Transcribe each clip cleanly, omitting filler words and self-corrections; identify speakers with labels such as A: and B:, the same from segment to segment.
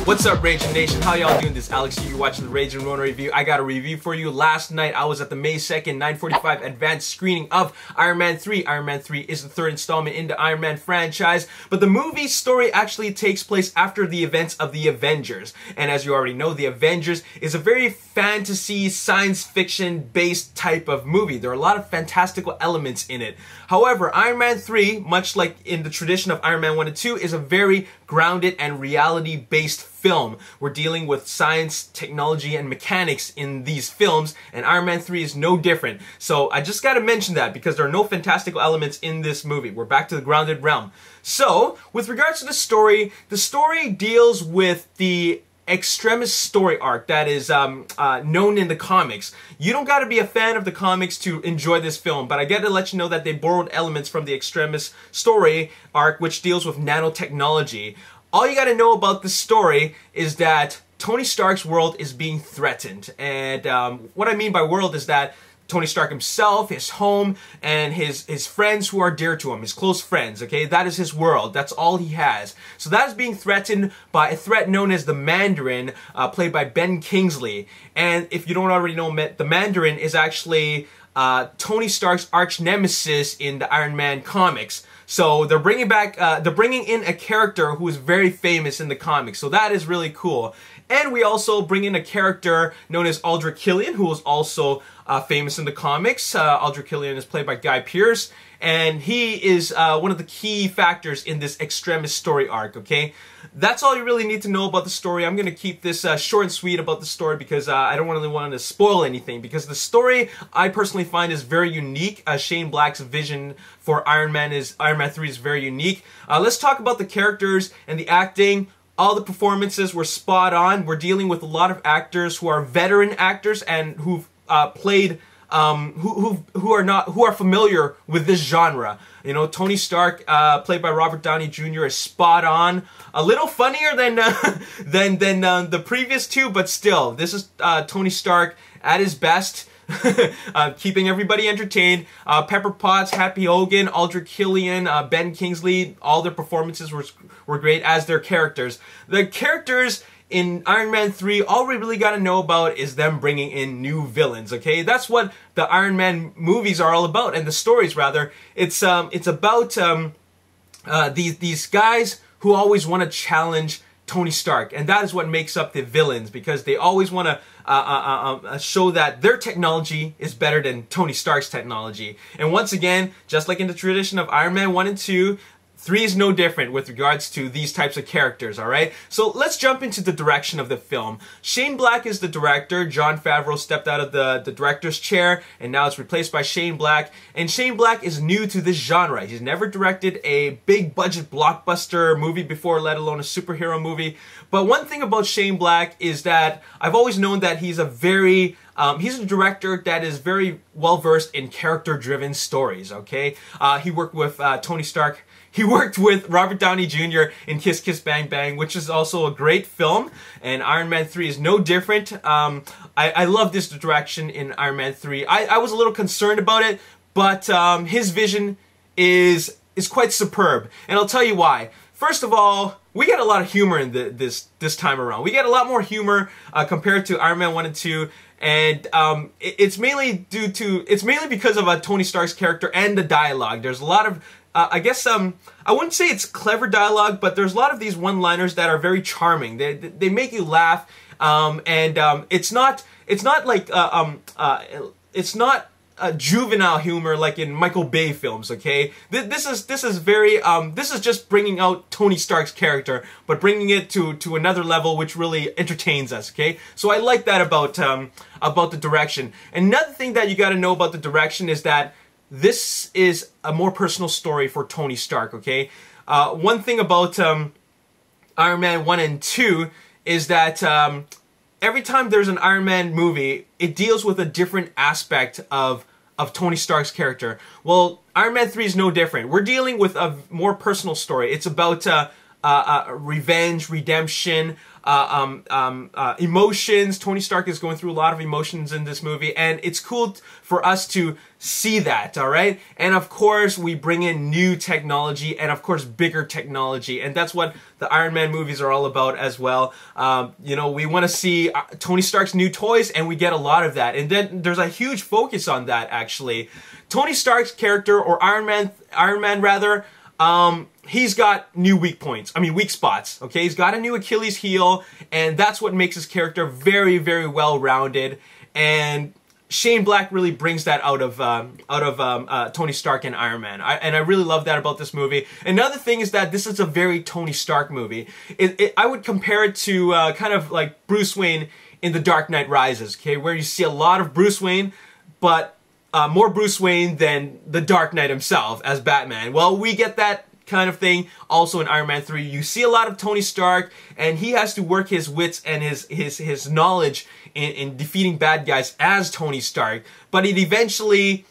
A: What's up, Ragin Nation? How y'all doing? This is Alex. You're watching the Ragin Ronin review. I got a review for you. Last night, I was at the May 2nd, 9:45 advanced screening of Iron Man 3. Iron Man 3 is the third installment in the Iron Man franchise, but the movie story actually takes place after the events of the Avengers. And as you already know, the Avengers is a very fantasy, science fiction based type of movie. There are a lot of fantastical elements in it. However, Iron Man 3, much like in the tradition of Iron Man 1 and 2, is a very grounded and reality-based film. We're dealing with science, technology, and mechanics in these films, and Iron Man 3 is no different. So I just gotta mention that because there are no fantastical elements in this movie. We're back to the grounded realm. So, with regards to the story deals with the Extremis story arc that is known in the comics. You don't gotta be a fan of the comics to enjoy this film, but I gotta let you know that they borrowed elements from the Extremis story arc, which deals with nanotechnology. All you gotta know about this story is that Tony Stark's world is being threatened, and what I mean by world is that Tony Stark himself, his home, and his friends who are dear to him, his close friends, okay? That is his world. That's all he has. So that is being threatened by a threat known as the Mandarin, played by Ben Kingsley. And if you don't already know, the Mandarin is actually Tony Stark's arch nemesis in the Iron Man comics. So they're bringing in a character who is very famous in the comics. So that is really cool. And we also bring in a character known as Aldrich Killian, who is also famous in the comics. Aldrich Killian is played by Guy Pearce, and he is one of the key factors in this Extremis story arc, okay? That's all you really need to know about the story. I'm going to keep this short and sweet about the story because I don't really want to spoil anything, because the story I personally find is very unique. Shane Black's vision for Iron Man 3 is very unique. Let's talk about the characters and the acting. All the performances were spot on. We're dealing with a lot of actors who are veteran actors and who've played who are familiar with this genre. You know, Tony Stark, played by Robert Downey Jr., is spot on. A little funnier than the previous two, but still, this is Tony Stark at his best. Keeping everybody entertained. Pepper Potts, Happy Hogan, Aldrich Killian, Ben Kingsley, all their performances were great as their characters. The characters in Iron Man 3, all we really gotta know about is them bringing in new villains, okay? That's what the Iron Man movies are all about, and the stories rather. It's about these guys who always want to challenge Tony Stark, and that is what makes up the villains, because they always want to show that their technology is better than Tony Stark's technology. And once again, just like in the tradition of Iron Man 1 and 2, 3 is no different with regards to these types of characters, alright? So let's jump into the direction of the film. Shane Black is the director. Jon Favreau stepped out of the director's chair, and now it's replaced by Shane Black. And Shane Black is new to this genre. He's never directed a big budget blockbuster movie before, let alone a superhero movie. But one thing about Shane Black is that I've always known that he's a director that is very well versed in character-driven stories, okay? He worked with Tony Stark. He worked with Robert Downey Jr. in Kiss Kiss Bang Bang, which is also a great film, and Iron Man 3 is no different. I love this direction in Iron Man 3. I was a little concerned about it, but his vision is quite superb, and I'll tell you why. First of all, we get a lot of humor in this time around. We get a lot more humor compared to Iron Man 1 and 2, and it's mainly because of Tony Stark's character and the dialogue. There's a lot of I guess I wouldn't say it's clever dialogue, but there's a lot of these one-liners that are very charming. They make you laugh, and it's not juvenile humor like in Michael Bay films. Okay, this is just bringing out Tony Stark's character, but bringing it to another level, which really entertains us. Okay, so I like that about the direction. Another thing that you got to know about the direction is that this is a more personal story for Tony Stark, okay? One thing about Iron Man 1 and 2 is that every time there's an Iron Man movie, it deals with a different aspect of Tony Stark's character. Well, Iron Man 3 is no different. We're dealing with a more personal story. It's about revenge, redemption, emotions. Tony Stark is going through a lot of emotions in this movie, and it's cool for us to see that, all right? And of course, we bring in new technology and of course, bigger technology, and that's what the Iron Man movies are all about as well. You know, we want to see Tony Stark's new toys, and we get a lot of that. And then there's a huge focus on that, actually. Tony Stark's character, or Iron Man rather, he's got new weak points. I mean, weak spots, okay? He's got a new Achilles heel, and that's what makes his character very, very well-rounded. And Shane Black really brings that out of Tony Stark and Iron Man. And I really love that about this movie. Another thing is that this is a very Tony Stark movie. I would compare it to kind of like Bruce Wayne in The Dark Knight Rises, okay? Where you see a lot of Bruce Wayne, but more Bruce Wayne than the Dark Knight himself as Batman. Well, we get that kind of thing also in Iron Man 3. You see a lot of Tony Stark, and he has to work his wits and his knowledge in defeating bad guys as Tony Stark, but it eventually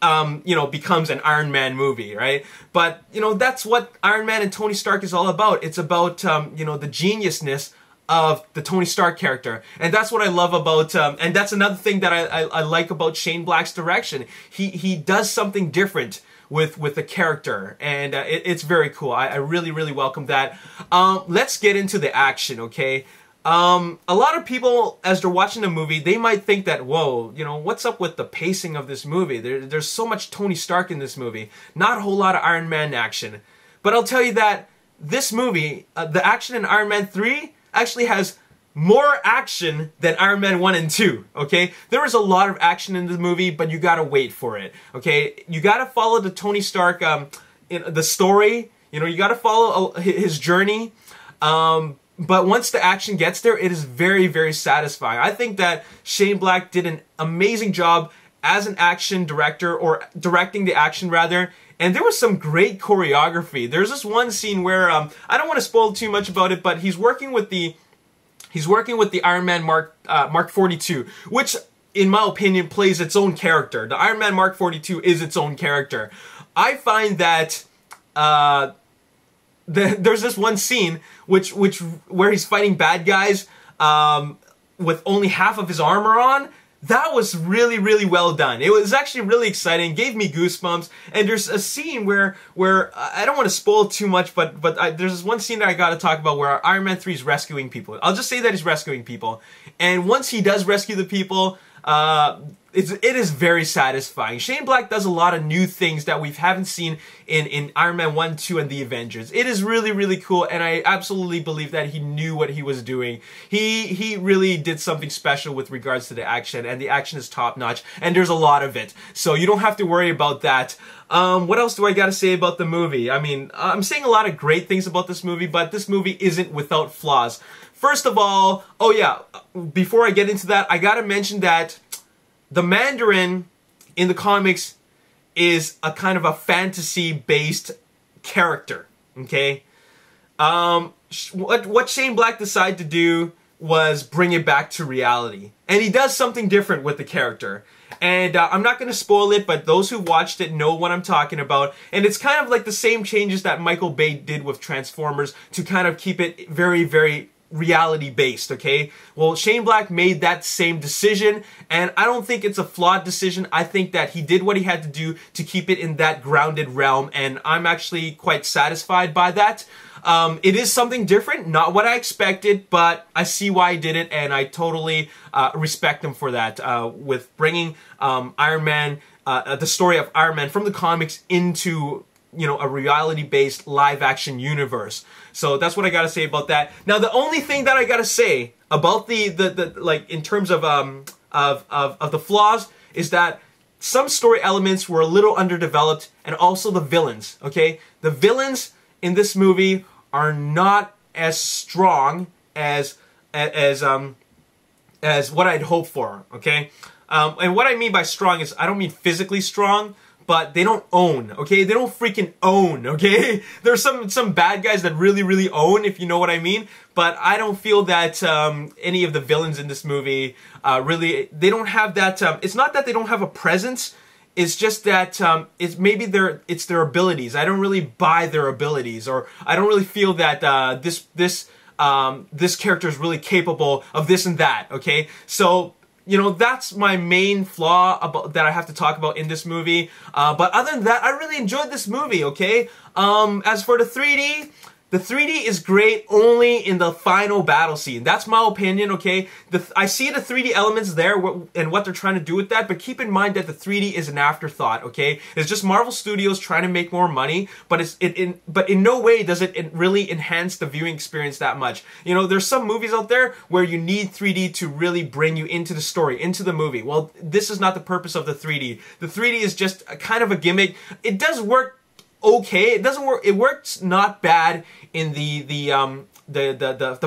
A: you know, becomes an Iron Man movie, right? But you know, that's what Iron Man and Tony Stark is all about. It's about you know, the geniusness of the Tony Stark character, and that's what I love about and that's another thing that I like about Shane Black's direction. He does something different with the character, and it's very cool. I really, really welcome that. Let's get into the action, okay? A lot of people, as they're watching the movie, they might think that, whoa, you know, what's up with the pacing of this movie? There's so much Tony Stark in this movie, not a whole lot of Iron Man action. But I'll tell you that this movie, the action in Iron Man 3, actually has more action than Iron Man 1 and 2, okay? There is a lot of action in the movie, but you gotta wait for it, okay? You gotta follow the Tony Stark, the story, you know, you gotta follow his journey, but once the action gets there, it is very, very satisfying. I think that Shane Black did an amazing job as an action director, or directing the action rather, and there was some great choreography. There's this one scene where, I don't want to spoil too much about it, but he's working with the Iron Man Mark 42, which, in my opinion, plays its own character. The Iron Man Mark 42 is its own character. I find that there's this one scene where he's fighting bad guys with only half of his armor on. That was really, really well done. It was actually really exciting, gave me goosebumps, and there's a scene where I don't want to spoil too much, but there's this one scene that I gotta talk about where Iron Man 3 is rescuing people. I'll just say that he's rescuing people, and once he does rescue the people, it is very satisfying. Shane Black does a lot of new things that we haven't seen in Iron Man 1, 2, and the Avengers. It is really, really cool, and I absolutely believe that he knew what he was doing. He really did something special with regards to the action, and the action is top-notch, and there's a lot of it. So you don't have to worry about that. What else do I gotta say about the movie? I mean, I'm saying a lot of great things about this movie, but this movie isn't without flaws. First of all, oh yeah, before I get into that, I gotta mention that the Mandarin in the comics is a kind of a fantasy-based character, okay? What Shane Black decided to do was bring it back to reality. And he does something different with the character. And I'm not going to spoil it, but those who watched it know what I'm talking about. And it's kind of like the same changes that Michael Bay did with Transformers to kind of keep it very, very reality-based, okay? Well, Shane Black made that same decision, and I don't think it's a flawed decision. I think that he did what he had to do to keep it in that grounded realm, and I'm actually quite satisfied by that. It is something different, not what I expected, but I see why he did it, and I totally respect him for that, with bringing Iron Man, the story of Iron Man from the comics into, you know, a reality-based live-action universe. So that's what I gotta say about that. Now, the only thing that I gotta say about the like, in terms of the flaws, is that some story elements were a little underdeveloped, and also the villains, okay? The villains in this movie are not as strong as what I'd hoped for, okay? And what I mean by strong is, I don't mean physically strong, but they don't own, okay? They don't freaking own, okay? There's some bad guys that really, really own, if you know what I mean. But I don't feel that any of the villains in this movie really, they don't have that, it's not that they don't have a presence, It's just that it's maybe it's their abilities. I don't really buy their abilities, or I don't really feel that this character is really capable of this and that. Okay, so you know, that's my main flaw that I have to talk about in this movie. But other than that, I really enjoyed this movie. Okay, as for the 3D. The 3D is great only in the final battle scene. That's my opinion, okay? I see the 3D elements there and what they're trying to do with that, but keep in mind that the 3D is an afterthought, okay? It's just Marvel Studios trying to make more money, but in no way does it really enhance the viewing experience that much. You know, there's some movies out there where you need 3D to really bring you into the story, into the movie. Well, this is not the purpose of the 3D. The 3D is just a kind of a gimmick. It does work okay. It doesn't work. It works not bad in the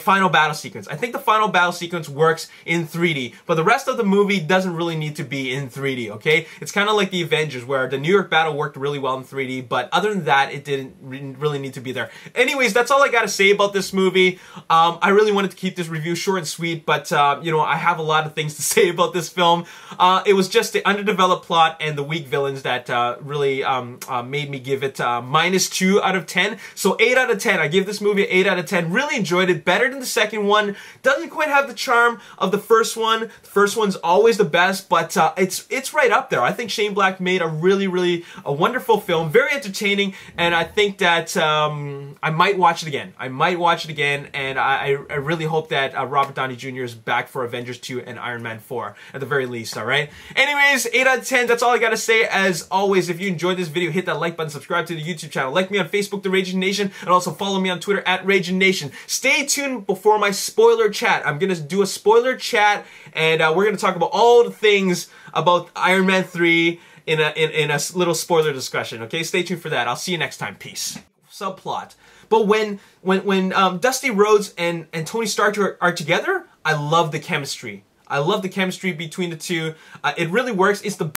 A: final battle sequence. I think the final battle sequence works in 3D, but the rest of the movie doesn't really need to be in 3D, okay? It's kind of like the Avengers, where the New York battle worked really well in 3D, but other than that, it didn't really need to be there. Anyways, that's all I gotta say about this movie. I really wanted to keep this review short and sweet, but you know, I have a lot of things to say about this film. It was just the underdeveloped plot and the weak villains that really made me give it -2 out of 10. So 8 out of 10. I give this movie an 8 out of 10. Really enjoyed it. Better than the second one. Doesn't quite have the charm of the first one. The first one's always the best, but it's right up there. I think Shane Black made a wonderful film. Very entertaining, and I think that I might watch it again. I might watch it again, and I really hope that Robert Downey Jr. is back for Avengers 2 and Iron Man 4 at the very least, alright? Anyways, 8 out of 10. That's all I gotta say. As always, if you enjoyed this video, hit that like button, subscribe to the YouTube channel, like me on Facebook, The Ragin Nation, and also follow me on Twitter at Ragin Nation. Stay tuned before my spoiler chat. I'm gonna do a spoiler chat, and we're gonna talk about all the things about Iron Man 3 in a little spoiler discussion. Okay, stay tuned for that. I'll see you next time. Peace. Subplot. But when Dusty Rhodes and Tony Stark are together, I love the chemistry. I love the chemistry between the two. It really works. It's the